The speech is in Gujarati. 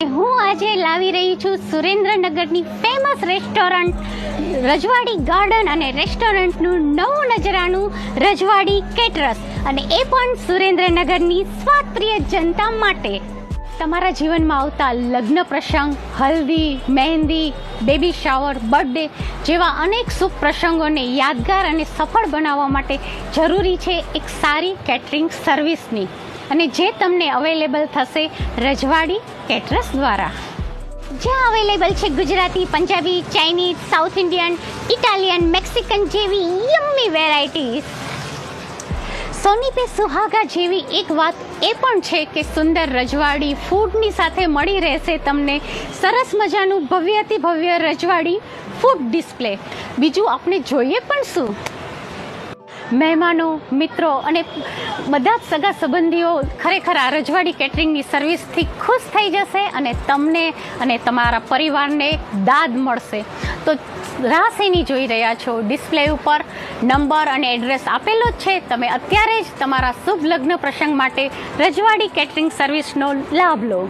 હું આજે લાવી રહી છું સુરેન્દ્રનગરની ફેમસ રેસ્ટોરન્ટ રજવાડી ગાર્ડન અને રેસ્ટોરન્ટનું નવું નજરાનું રજવાડી કેટરસ, અને એ પણ સુરેન્દ્રનગરની સ્વાદપ્રિય જનતા માટે. તમારા જીવનમાં આવતા લગ્ન પ્રસંગ, હલ્દી, મહેંદી, બેબી શાવર, બર્થડે જેવા અનેક શુભ પ્રસંગોને યાદગાર અને સફળ બનાવવા માટે જરૂરી છે એક સારી કેટરિંગ સર્વિસની, અને જે તમને અવેલેબલ થશે રજવાડી કેટરસ દ્વારા. જ્યાં અવેલેબલ છે Gujarati, Punjabi, Chinese, south Indian, Italian, Mexican જેવી યમ્મી વેરાયટીઝ. સોની પે સુહાગા જેવી એક વાત એ પણ છે કે સુંદર રજવાડી ફૂડની સાથે મળી રહેશે તમને સરસ મજાનું ભવ્યથી ભવ્ય રજવાડી ફૂડ ડિસ્પ્લે. બીજું આપણે જોઈએ પણ શું, મહેમાનો, મિત્રો અને બધા જ સગા સંબંધીઓ ખરેખર આ રજવાડી કેટરિંગની સર્વિસથી ખુશ થઈ જશે, અને તમને અને તમારા પરિવારને દાદ મળશે. તો રાહ શેની જોઈ રહ્યા છો? ડિસ્પ્લે ઉપર નંબર અને એડ્રેસ આપેલો જ છે. તમે અત્યારે જ તમારા શુભ લગ્ન પ્રસંગ માટે રજવાડી કેટરિંગ સર્વિસનો લાભ લો.